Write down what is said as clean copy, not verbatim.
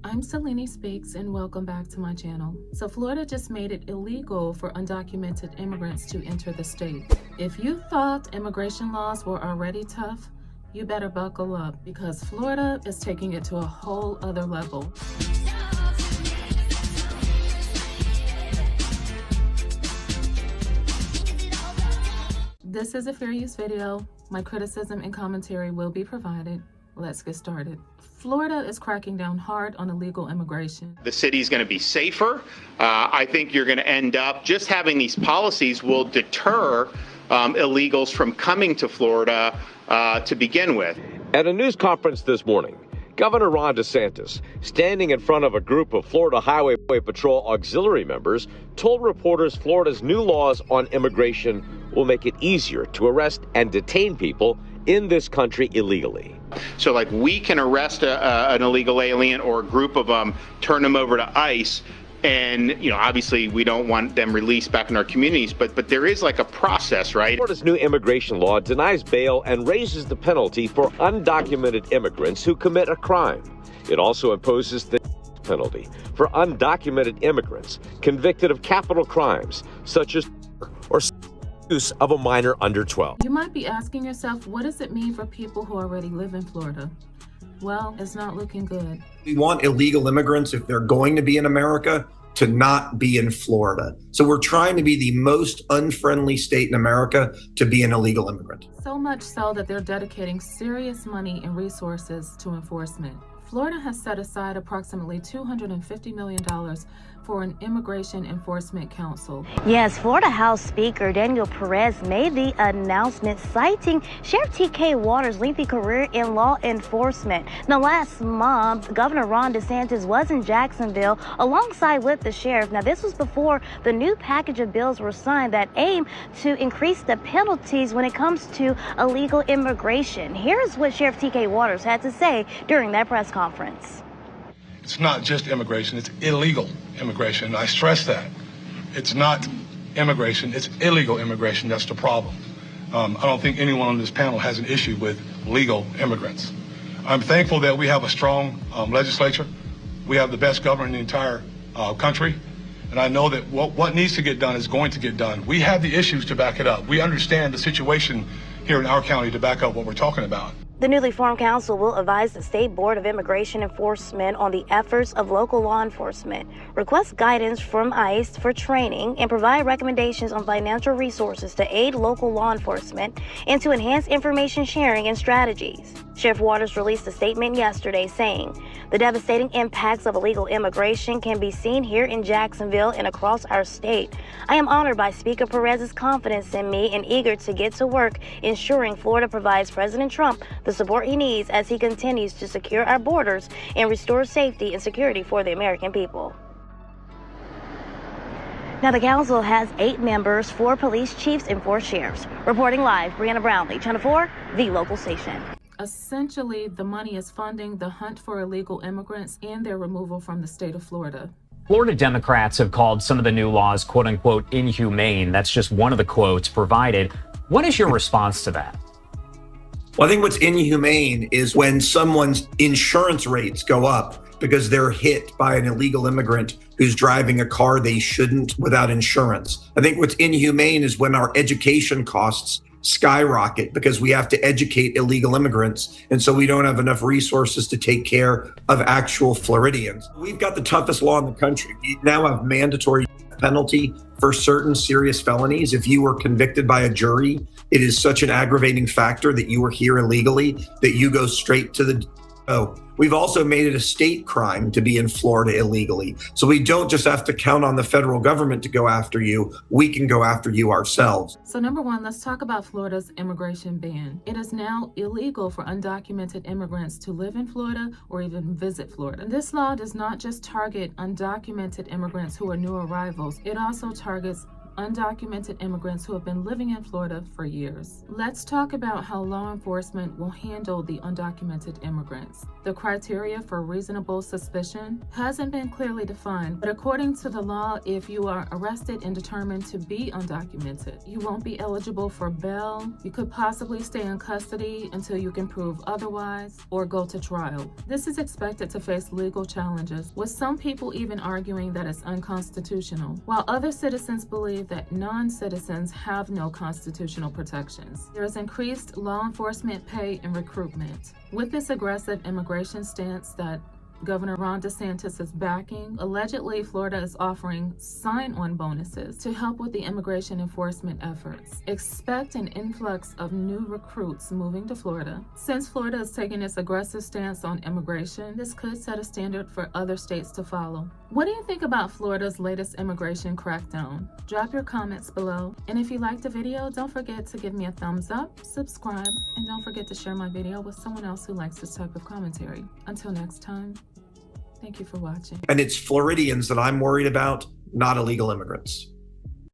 I'm Selene Speaks and welcome back to my channel. So Florida just made it illegal for undocumented immigrants to enter the state. If you thought immigration laws were already tough, you better buckle up because Florida is taking it to a whole other level. This is a fair use video. My criticism and commentary will be provided. Let's get started. Florida is cracking down hard on illegal immigration. The city's going to be safer. I think you're going to end up just having these policies will deter illegals from coming to Florida to begin with. At a news conference this morning, Governor Ron DeSantis, standing in front of a group of Florida Highway Patrol auxiliary members, told reporters Florida's new laws on immigration will make it easier to arrest and detain people in this country illegally. So like we can arrest an illegal alien or a group of them, turn them over to ICE, and obviously we don't want them released back in our communities, but there is like a process, right? Florida's new immigration law denies bail and raises the penalty for undocumented immigrants who commit a crime. It also imposes the penalty for undocumented immigrants convicted of capital crimes such as or use of a minor under 12. You might be asking yourself, what does it mean for people who already live in Florida? Well, it's not looking good. We want illegal immigrants, if they're going to be in America, to not be in Florida. So we're trying to be the most unfriendly state in America to be an illegal immigrant. So much so that they're dedicating serious money and resources to enforcement. Florida has set aside approximately $250 million for an Immigration Enforcement Council. Yes, Florida House Speaker Daniel Perez made the announcement citing Sheriff T.K. Waters' lengthy career in law enforcement. Now, last month, Governor Ron DeSantis was in Jacksonville alongside with the sheriff. Now, this was before the new package of bills were signed that aim to increase the penalties when it comes to illegal immigration. Here's what Sheriff T.K. Waters had to say during that press conference. It's not just immigration, it's illegal immigration. I stress that. It's not immigration, it's illegal immigration. That's the problem. I don't think anyone on this panel has an issue with legal immigrants. I'm thankful that we have a strong legislature. We have the best governor in the entire country. And I know that what needs to get done is going to get done. We have the issues to back it up. We understand the situation here in our county to back up what we're talking about. The newly formed council will advise the State Board of Immigration Enforcement on the efforts of local law enforcement, request guidance from ICE for training, and provide recommendations on financial resources to aid local law enforcement and to enhance information sharing and strategies. Sheriff Waters released a statement yesterday saying, "The devastating impacts of illegal immigration can be seen here in Jacksonville and across our state. I am honored by Speaker Perez's confidence in me and eager to get to work ensuring Florida provides President Trump the support he needs as he continues to secure our borders and restore safety and security for the American people." Now, the council has 8 members, 4 police chiefs, and 4 sheriffs. Reporting live, Brianna Brownlee, Channel 4, the local station. Essentially, the money is funding the hunt for illegal immigrants and their removal from the state of Florida. Florida Democrats have called some of the new laws, quote unquote, inhumane. That's just one of the quotes provided. What is your response to that? Well, I think what's inhumane is when someone's insurance rates go up because they're hit by an illegal immigrant who's driving a car they shouldn't without insurance. I think what's inhumane is when our education costs skyrocket because we have to educate illegal immigrants, and so we don't have enough resources to take care of actual Floridians. We've got the toughest law in the country. We now have mandatory penalty for certain serious felonies. If you were convicted by a jury, it is such an aggravating factor that you were here illegally that you go straight to the We've also made it a state crime to be in Florida illegally. So we don't just have to count on the federal government to go after you. We can go after you ourselves. So number one, let's talk about Florida's immigration ban. It is now illegal for undocumented immigrants to live in Florida or even visit Florida. This law does not just target undocumented immigrants who are new arrivals. It also targets undocumented immigrants who have been living in Florida for years. Let's talk about how law enforcement will handle the undocumented immigrants. The criteria for reasonable suspicion hasn't been clearly defined, but according to the law, if you are arrested and determined to be undocumented, you won't be eligible for bail. You could possibly stay in custody until you can prove otherwise or go to trial. This is expected to face legal challenges, with some people even arguing that it's unconstitutional, while other citizens believe that non-citizens have no constitutional protections. There is increased law enforcement pay and recruitment. With this aggressive immigration stance that Governor Ron DeSantis is backing, allegedly Florida is offering sign-on bonuses to help with the immigration enforcement efforts. Expect an influx of new recruits moving to Florida. Since Florida is taking this aggressive stance on immigration, this could set a standard for other states to follow. What do you think about Florida's latest immigration crackdown? Drop your comments below. And if you liked the video, don't forget to give me a thumbs up, subscribe, and don't forget to share my video with someone else who likes this type of commentary. Until next time, thank you for watching. And it's Floridians that I'm worried about, not illegal immigrants.